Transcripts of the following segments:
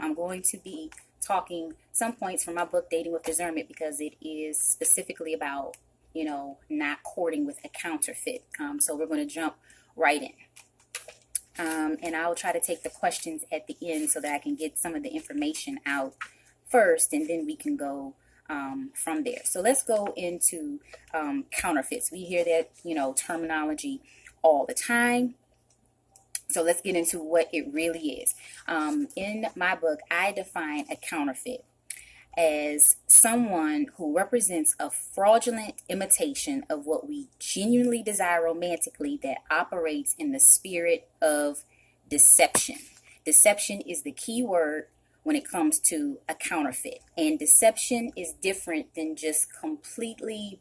I'm going to be talking some points from my book, Dating with Discernment, because it is specifically about, not courting with a counterfeit. So we're going to jump right in. And I'll try to take the questions at the end so that I can get some of the information out first, and then we can go from there. So let's go into counterfeits. We hear that, terminology all the time. So let's get into what it really is. In my book, I define a counterfeit as someone who represents a fraudulent imitation of what we genuinely desire romantically that operates in the spirit of deception. Deception is the key word when it comes to a counterfeit. And deception is different than just completely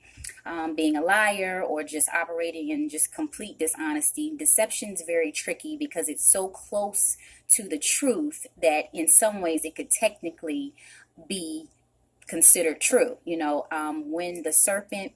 being a liar or just operating in just complete dishonesty. Deception is very tricky because it's so close to the truth that in some ways it could technically be considered true. When the serpent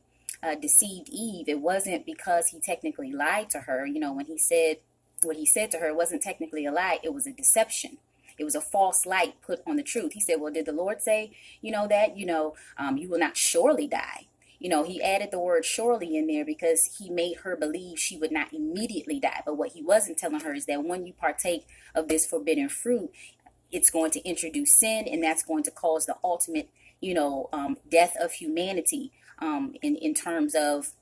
deceived Eve, it wasn't because he technically lied to her. When he said what he said to her, it wasn't technically a lie, it was a deception. It was a false light put on the truth. He said, well, did the Lord say, that, you will not surely die? He added the word surely in there because he made her believe she would not immediately die. But what he wasn't telling her is that when you partake of this forbidden fruit, it's going to introduce sin, and that's going to cause the ultimate, death of humanity in terms of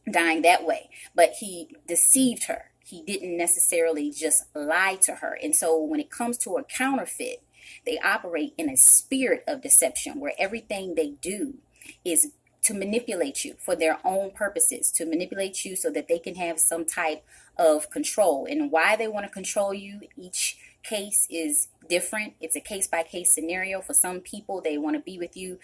dying that way. But he deceived her. He didn't necessarily just lie to her. And so when it comes to a counterfeit, they operate in a spirit of deception where everything they do is to manipulate you for their own purposes, to manipulate you so that they can have some type of control. And why they want to control you, each case is different. It's a case-by-case scenario. For some people, they want to be with you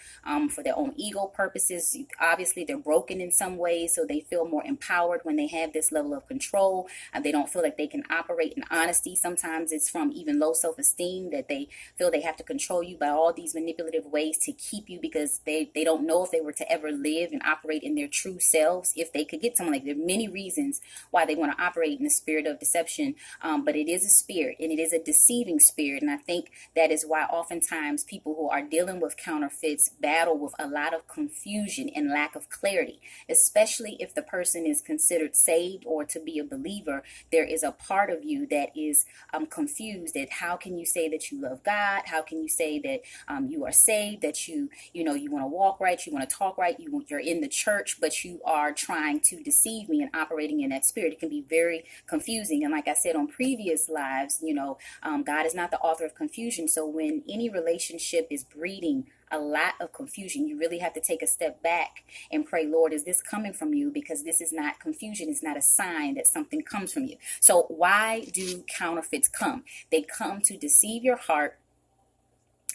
for their own ego purposes. Obviously, they're broken in some ways, so they feel more empowered when they have this level of control. They don't feel like they can operate in honesty. Sometimes it's from even low self-esteem that they feel they have to control you by all these manipulative ways to keep you, because they don't know if they were to ever live and operate in their true selves, if they could get someone like. There are many reasons why they want to operate in the spirit of deception, but it is a spirit, and it is a deceiving spirit. And I think that is why oftentimes people who are dealing with counterfeits battle with a lot of confusion and lack of clarity, especially if the person is considered saved or to be a believer. There is a part of you that is confused that how can you say that you love God? How can you say that you are saved, that you want to walk right, you want to talk right, you're in the church, but you are trying to deceive me and operating in that spirit? It can be very confusing. And like I said on previous lives, God is not the author of confusion. So when any relationship is breeding a lot of confusion, you really have to take a step back and pray, Lord, is this coming from you? Because this is not confusion. It's not a sign that something comes from you. So why do counterfeits come? They come to deceive your heart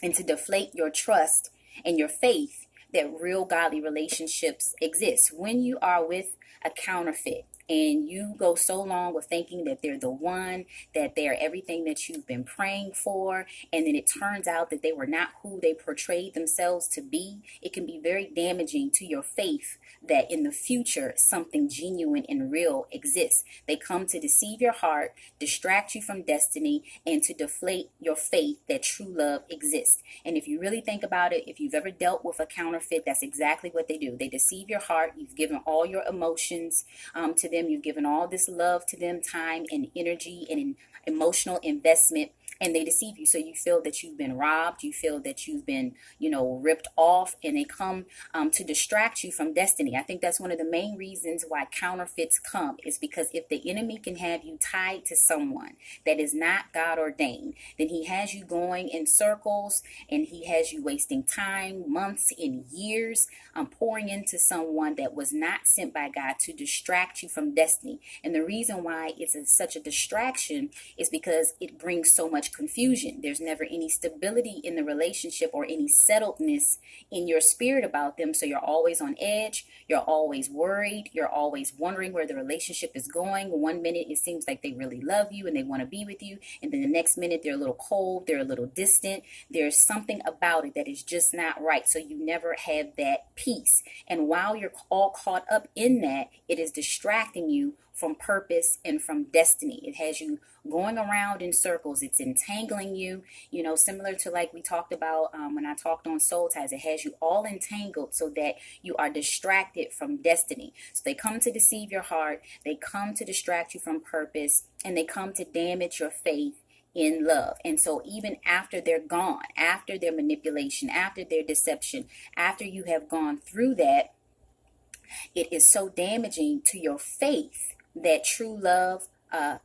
and to deflate your trust and your faith that real godly relationships exist. When you are with a counterfeit, and you go so long with thinking that they're the one, that they're everything that you've been praying for, and then it turns out that they were not who they portrayed themselves to be, it can be very damaging to your faith that in the future something genuine and real exists. They come to deceive your heart, distract you from destiny, and to deflate your faith that true love exists. And if you really think about it, if you've ever dealt with a counterfeit, that's exactly what they do. They deceive your heart. You've given all your emotions to them. You've given all this love to them, time and energy and emotional investment, and they deceive you. So you feel that you've been robbed. You feel that you've been, ripped off, and they come to distract you from destiny. I think that's one of the main reasons why counterfeits come, is because if the enemy can have you tied to someone that is not God ordained, then he has you going in circles, and he has you wasting time, months and years, pouring into someone that was not sent by God to distract you from destiny. And the reason why it's such a distraction is because it brings so much confusion. There's never any stability in the relationship or any settledness in your spirit about them. So you're always on edge. You're always worried. You're always wondering where the relationship is going. One minute it seems like they really love you and they want to be with you, and then the next minute they're a little cold, they're a little distant. There's something about it that is just not right. So you never have that peace. And while you're all caught up in that, it is distracting you from purpose and from destiny. It has you going around in circles. It's entangling you, similar to like we talked about when I talked on soul ties. It has you all entangled so that you are distracted from destiny. So they come to deceive your heart, they come to distract you from purpose, and they come to damage your faith in love. And so even after they're gone, after their manipulation, after their deception, after you have gone through that, it is so damaging to your faith that true love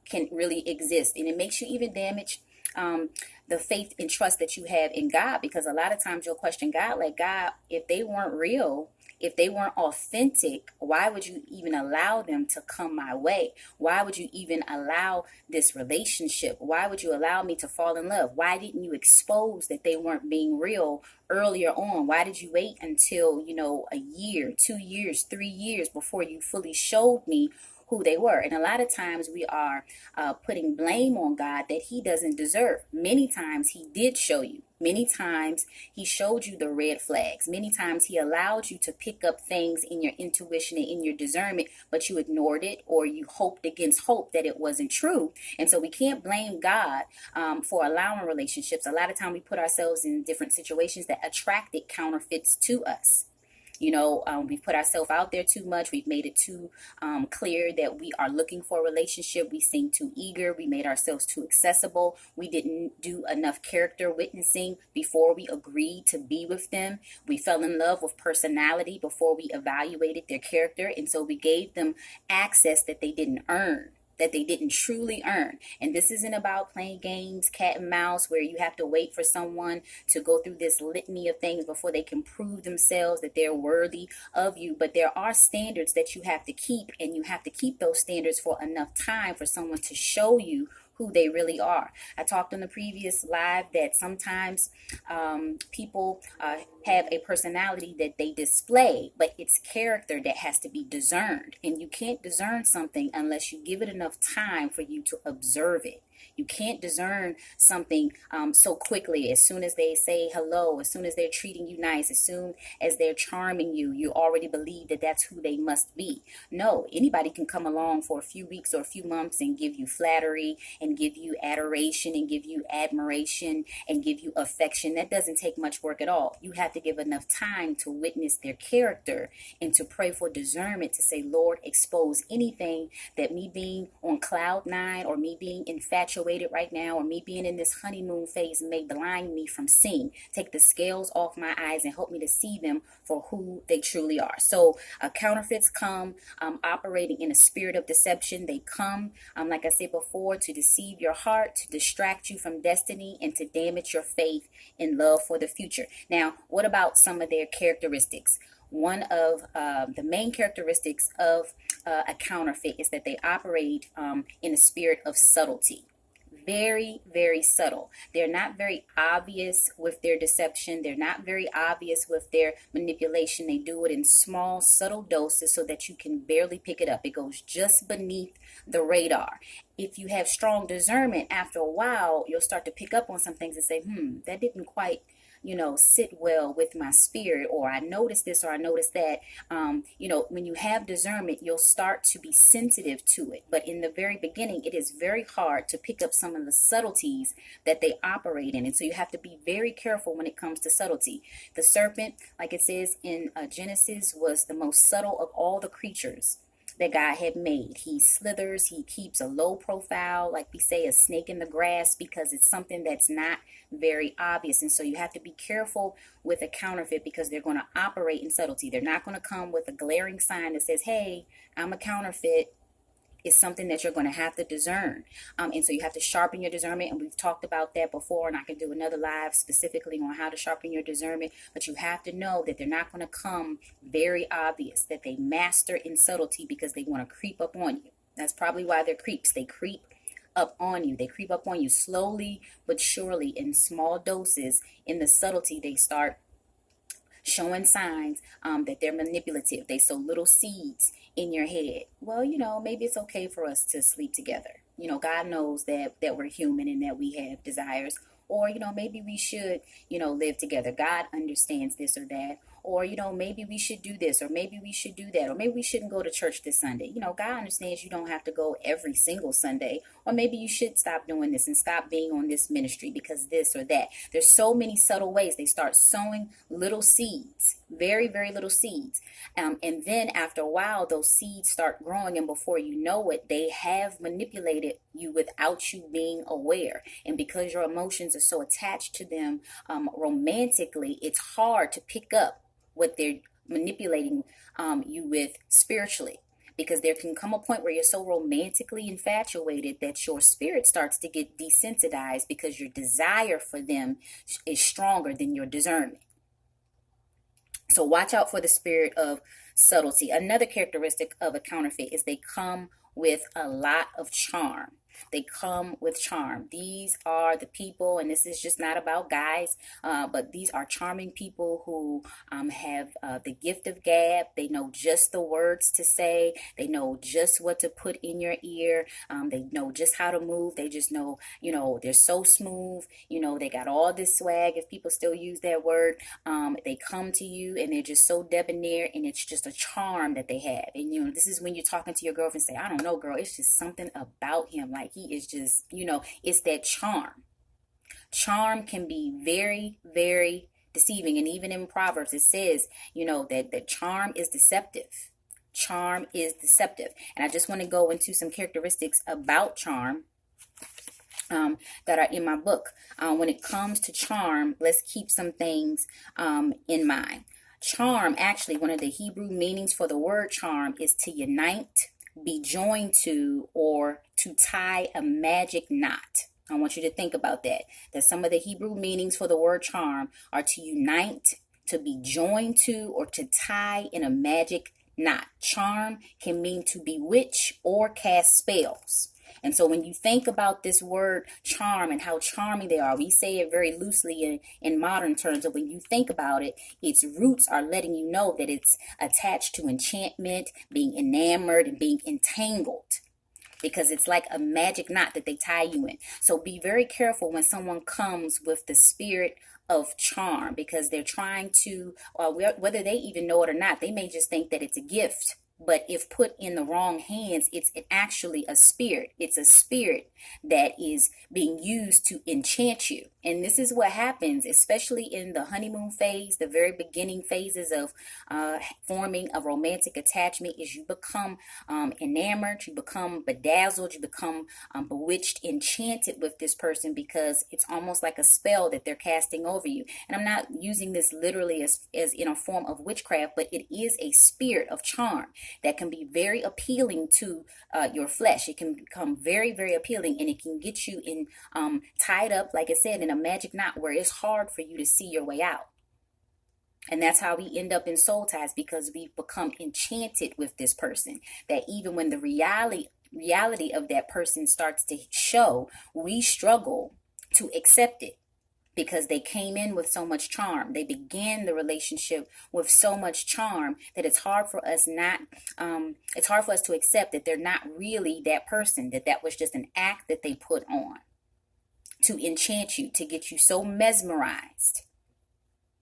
can really exist. And it makes you even damage the faith and trust that you have in God, because a lot of times you'll question God, like, God, if they weren't real, if they weren't authentic, why would you even allow them to come my way? Why would you even allow this relationship? Why would you allow me to fall in love? Why didn't you expose that they weren't being real earlier on? Why did you wait until, a year, 2 years, 3 years before you fully showed me who they were? And a lot of times we are putting blame on God that he doesn't deserve. Many times he did show you. Many times he showed you the red flags. Many times he allowed you to pick up things in your intuition and in your discernment, but you ignored it, or you hoped against hope that it wasn't true. And so we can't blame God for allowing relationships. A lot of time we put ourselves in different situations that attracted counterfeits to us. We've put ourselves out there too much. We've made it too clear that we are looking for a relationship. We seem too eager. We made ourselves too accessible. We didn't do enough character witnessing before we agreed to be with them. We fell in love with personality before we evaluated their character. And so we gave them access that they didn't earn, that they didn't truly earn. And this isn't about playing games, cat and mouse, where you have to wait for someone to go through this litany of things before they can prove themselves that they're worthy of you. But there are standards that you have to keep, and you have to keep those standards for enough time for someone to show you who they really are. I talked on the previous live that sometimes people have a personality that they display, but it's character that has to be discerned. And you can't discern something unless you give it enough time for you to observe it. You can't discern something so quickly. As soon as they say hello, as soon as they're treating you nice, as soon as they're charming you, you already believe that that's who they must be. No, anybody can come along for a few weeks or a few months and give you flattery and give you adoration and give you admiration and give you affection. That doesn't take much work at all. You have to give enough time to witness their character and to pray for discernment, to say, Lord, expose anything that me being on cloud nine, or me being infatuated right now, or me being in this honeymoon phase, may blind me from seeing. Take the scales off my eyes and help me to see them for who they truly are. So counterfeits come operating in a spirit of deception. They come, like I said before, to deceive your heart, to distract you from destiny, and to damage your faith in love for the future. Now, what about some of their characteristics? One of the main characteristics of a counterfeit is that they operate in a spirit of subtlety. Very, very subtle. They're not very obvious with their deception. They're not very obvious with their manipulation. They do it in small, subtle doses so that you can barely pick it up. It goes just beneath the radar. If you have strong discernment, after a while, you'll start to pick up on some things and say, that didn't quite sit well with my spirit, or I noticed this, or I noticed that. When you have discernment, you'll start to be sensitive to it. But in the very beginning, it is very hard to pick up some of the subtleties that they operate in. And so you have to be very careful when it comes to subtlety. The serpent, like it says in Genesis, was the most subtle of all the creatures that God had made. He slithers, he keeps a low profile, like we say, a snake in the grass, because it's something that's not very obvious. And so you have to be careful with a counterfeit, because they're going to operate in subtlety. They're not going to come with a glaring sign that says, hey, I'm a counterfeit. Is something that you're going to have to discern. And so you have to sharpen your discernment. And we've talked about that before, and I can do another live specifically on how to sharpen your discernment. But you have to know that they're not going to come very obvious, that they master in subtlety, because they want to creep up on you. That's probably why they're creeps. They creep up on you. They creep up on you slowly but surely, in small doses. In the subtlety, they start showing signs that they're manipulative. They sow little seeds in your head. Well, maybe it's okay for us to sleep together. God knows that we're human and that we have desires. Or, maybe we should, live together. God understands this or that. or, maybe we should do this, or maybe we should do that, or maybe we shouldn't go to church this Sunday. God understands you don't have to go every single Sunday, or maybe you should stop doing this and stop being on this ministry because this or that. There's so many subtle ways. They start sowing little seeds, very, very little seeds. And then after a while, those seeds start growing, and before you know it, they have manipulated you without you being aware. And because your emotions are so attached to them romantically, it's hard to pick up what they're manipulating you with spiritually. Because there can come a point where you're so romantically infatuated that your spirit starts to get desensitized because your desire for them is stronger than your discernment. So watch out for the spirit of subtlety. Another characteristic of a counterfeit is they come with a lot of charm. They come with charm. These are the people, and this is just not about guys, but these are charming people who have the gift of gab. They know just the words to say. They know just what to put in your ear. They know just how to move. They just know, they're so smooth. They got all this swag, if people still use that word. They come to you and they're just so debonair, and it's just a charm that they have. And, this is when you're talking to your girlfriend, say, I don't know, girl, it's just something about him. Like, he is just, it's that charm. Charm can be very, very deceiving. And even in Proverbs, it says, that charm is deceptive. Charm is deceptive. And I just want to go into some characteristics about charm that are in my book. When it comes to charm, let's keep some things in mind. Charm, actually, one of the Hebrew meanings for the word charm is to unite, be joined to, or to tie a magic knot. I want you to think about that. That some of the Hebrew meanings for the word charm are to unite, to be joined to, or to tie in a magic knot. Charm can mean to bewitch or cast spells. And so when you think about this word charm and how charming they are, we say it very loosely in modern terms, but when you think about it, its roots are letting you know that it's attached to enchantment, being enamored, and being entangled. Because it's like a magic knot that they tie you in. So be very careful when someone comes with the spirit of charm, because they're trying to, whether they even know it or not, they may just think that it's a gift. But if put in the wrong hands, it's actually a spirit. It's a spirit that is being used to enchant you. And this is what happens, especially in the honeymoon phase, the very beginning phases of forming a romantic attachment, is you become enamored, you become bedazzled, you become bewitched, enchanted with this person, because it's almost like a spell that they're casting over you. And I'm not using this literally as in a form of witchcraft, but it is a spirit of charm that can be very appealing to your flesh. It can become very, very appealing, and it can get you in tied up, like I said, in a magic knot where it's hard for you to see your way out. And that's how we end up in soul ties, because we've become enchanted with this person, that even when the reality of that person starts to show, we struggle to accept it. Because they came in with so much charm. They began the relationship with so much charm that it's hard for us to accept that they're not really that person, that was just an act that they put on to enchant you, to get you so mesmerized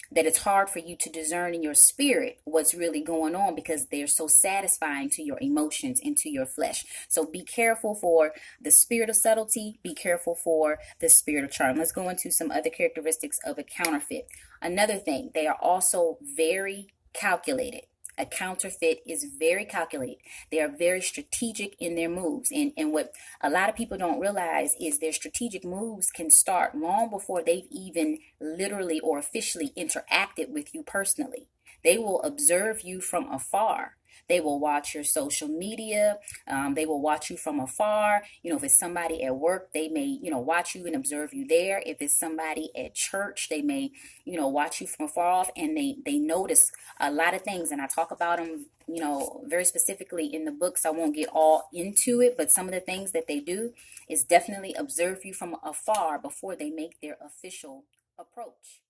that it's hard for you to discern in your spirit what's really going on, because they're so satisfying to your emotions and to your flesh. So be careful for the spirit of subtlety. Be careful for the spirit of charm. Let's go into some other characteristics of a counterfeit. Another thing, they are also very calculated. A counterfeit is very calculated. They are very strategic in their moves. And what a lot of people don't realize is their strategic moves can start long before they've even literally or officially interacted with you personally. They will observe you from afar. They will watch your social media. They will watch you from afar. If it's somebody at work, they may, watch you and observe you there. If it's somebody at church, they may, watch you from afar off, and they notice a lot of things. And I talk about them, very specifically in the books. I won't get all into it, but some of the things that they do is definitely observe you from afar before they make their official approach.